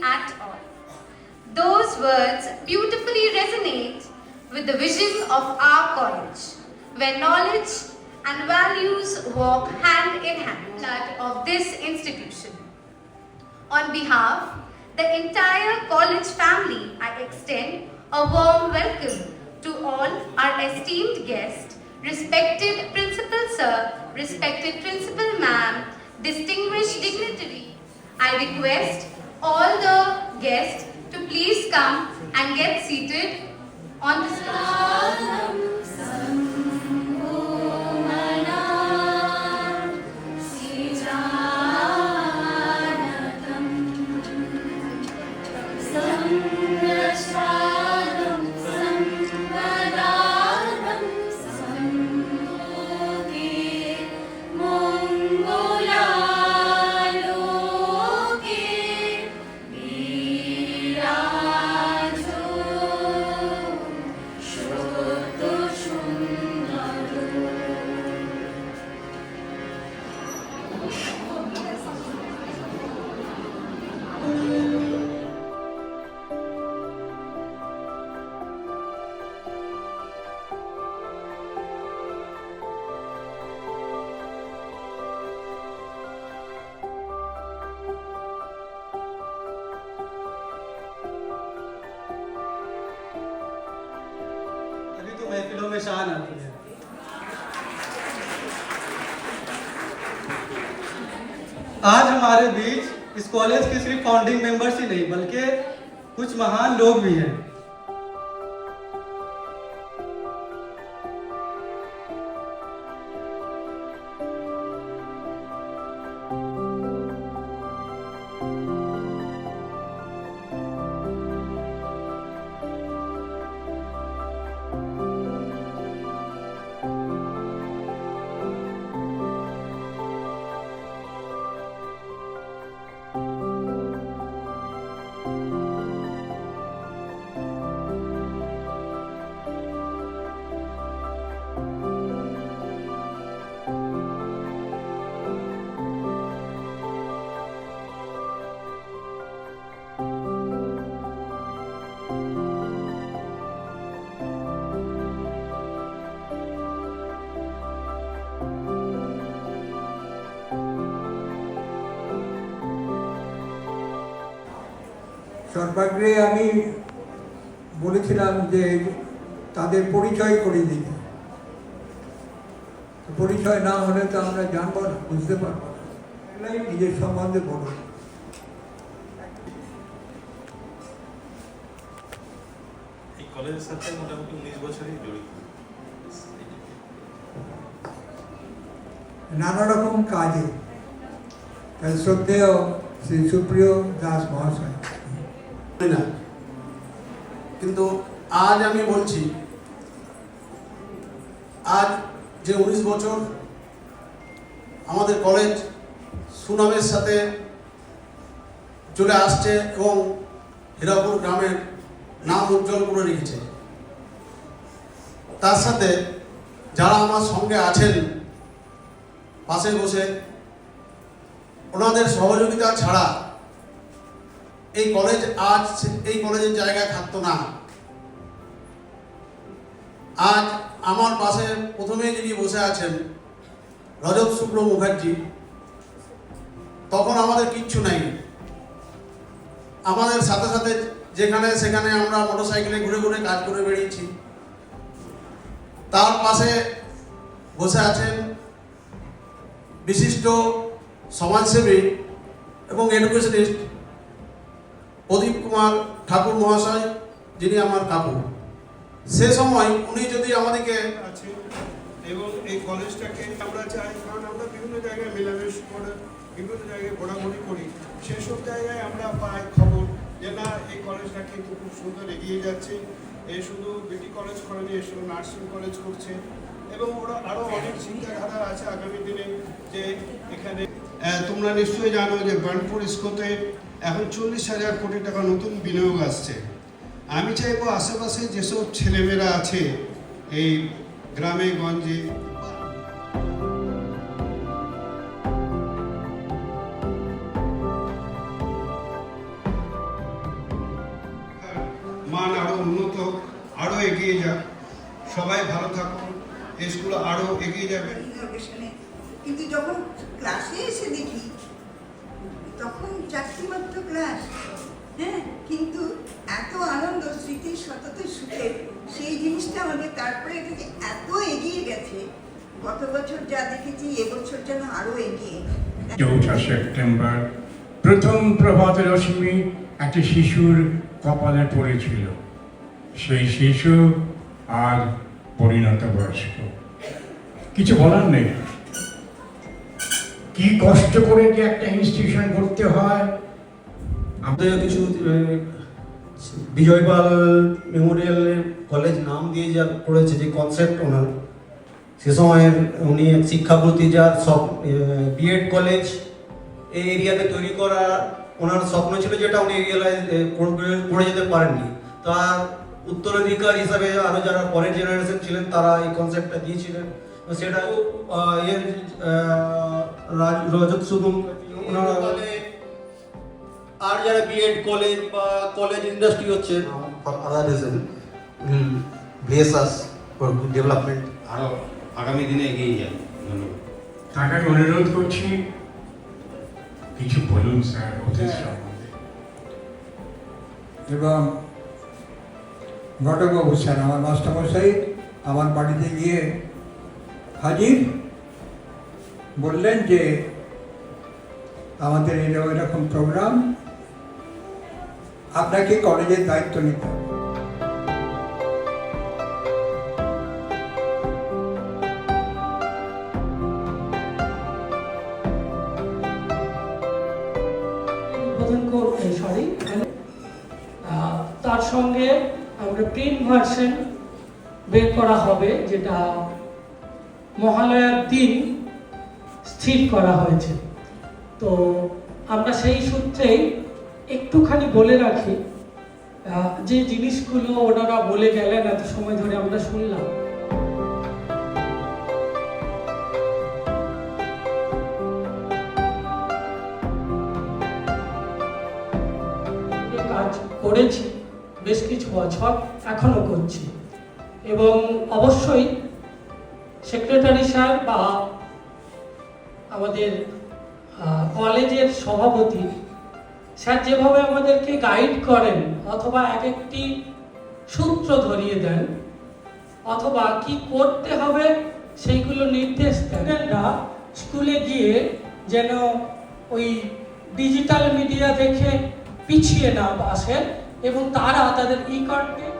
at all. Those words beautifully resonate with the vision of our college, where knowledge and values walk hand in hand, that of this institution. On behalf of the entire college family, I extend a warm welcome to all our esteemed guests, respected Principal Sir, respected Principal Ma'am, distinguished dignitary. I request all the guests to please come and get seated on the stage. महफिलों में शान आती है। आज हमारे बीच इस college के सिर्फ founding members ही नहीं बल्कि कुछ महान लोग भी हैं। সর্বাগ্রে আমি বলেছিলাম যে তাদের পরিচয় করে দিতে, পরিচয় না হলে তো আমরা জানবো না, বুঝতে পারবো না। নিজের সম্বন্ধে বলুন। এই কলেজের সাথে মোটামুটি 19 বছরই জড়িত। নানা রকম কাজে শ্রদ্ধেয় শ্রী সুপ্রিয় দাস মহাশয়। না, কিন্তু আজ আমি বলছি, আজ যে 19 বছর আমাদের কলেজ সুনামের সাথে চলে আসছে এবং হীরাপুর গ্রামের নাম উজ্জ্বল করে রেখেছে, তার সাথে যারা আমার সঙ্গে আছেন পাশে বসে, ওনাদের সহযোগিতা ছাড়া এই কলেজ আজ এই কলেজের জায়গায় থাকতো না। আজ আমার পাশে প্রথমে যিনি বসে আছেন রজত শুক্র মুখার্জি, তখন আমাদের কিচ্ছু নাই। আমাদের সাথে সাথে যেখানে সেখানে আমরা মোটরসাইকেলে ঘুরে ঘুরে কাজ করে বেরিয়েছি। তার পাশে বসে আছেন বিশিষ্ট সমাজসেবী এবং এডুকেশনিস্ট প্রদীপ কুমার ঠাকুর মহাশয়, যিনি আমার কাকু। সে সময় উনি যদি আমাদেরকে আছে এবং এই কলেজটাকে আমরা চাই, কারণ আমরা বিভিন্ন জায়গায় মেলামেশ করে বিভিন্ন জায়গায় ঘোরাঘুরি করি, সেসব জায়গায় আমরা পাই খবর যে না এই কলেজটা কিন্তু খুব সুন্দর এগিয়ে যাচ্ছে। এ শুধু বিটি কলেজ করেনি, এ শুধু নার্সিং কলেজ করছে এবং ওরা আরও অনেক চিন্তাধারা আছে আগামী দিনে। যে এখানে তোমরা নিশ্চয়ই জানো যে বার্নপুর ইস্কোতে এখন 40,000 কোটি টাকা নতুন বিনিয়োগ আসছে। আমি চাইবো আশেপাশে যেসব ছেলেমেয়েরা আছে এই গ্রামে গঞ্জে, মান আরও উন্নত হোক, আরও এগিয়ে যাক। সবাই ভালো থাকুন, এই স্কুল আরও এগিয়ে যাবে। ইনোভেশনে কিন্তু যখন ক্লাসে এসে দেখি তখন 4টি মাত্র ক্লাস, হ্যাঁ, কিন্তু এত আনন্দ, স্মৃতির সতত সুখের সেই জিনিসটা আমাদের তারপরে এটা যে এত এগিয়ে গেছে, গত বছর যা দেখেছি এবছর যেন আরো এগিয়ে। 4 সেপ্টেম্বর প্রথম প্রভাত রশ্মি একটি শিশুর কপালে পড়েছিল। সেই শিশু আর পরিণত বয়স্ক। কিছু বলার নেই। কি কষ্ট করে যে একটা ইনস্টিটিউশন করতে হয়। আমাদের কিছু বিজয়পাল মেমোরিয়াল কলেজ নাম দিয়ে যা করেছে, যে কনসেপ্ট ওনার, সে সময় উনি শিক্ষাপ্রতি যা সব বিএড কলেজ এই এরিয়াতে তৈরি করা ওনার স্বপ্ন ছিল, যেটা উনি রিয়েলাইজ করে যেতে পারেননি। তার উত্তরাধিকার হিসাবে আরও যারা পরের জেনারেশন ছিলেন তারা এই কনসেপ্টটা দিয়েছিলেন। সেটা এর রজত শুধু ওনারা আর যারা বিএড কলেজ বা কলেজ ইন্ডাস্ট্রি হচ্ছে for other reason will bless us for good development, আরও আগামী দিনে এগিয়ে যাবে। ধন্যবাদ। তাকে অনুরোধ করছি কিছু বলুন স্যার ওদের সম্বন্ধে। এবং ঘটকবাবু স্যার, আমার মাস্টারমশাই আমার বাড়িতে গিয়ে হাজির, বললেন যে আমাদের এরকম প্রোগ্রাম, আপনাকে কলেজের দায়িত্ব নিতে হবে। তার সঙ্গে আমরা প্রিন্ট ভার্সন বের করা হবে, যেটা মহালয়ার দিন স্থির করা হয়েছে। তো আমরা সেই সূত্রেই একটুখানি বলে রাখি, যে জিনিসগুলো ওনারা বলে গেলেন এত সময় ধরে আমরা শুনলাম। কাজ করেছি বেশ কিছু বছর, এখনো করছি, এবং অবশ্যই সেক্রেটারি স্যার বা আমাদের কলেজের সভাপতি স্যার যেভাবে আমাদেরকে গাইড করেন, অথবা এক একটি সূত্র ধরিয়ে দেন, অথবা কি করতে হবে সেইগুলো নির্দেশ দেন, স্কুলে গিয়ে যেন ওই ডিজিটাল মিডিয়া দেখে পিছিয়ে না আসেন, এবং তারা তাদের ই-কন্টেন্ট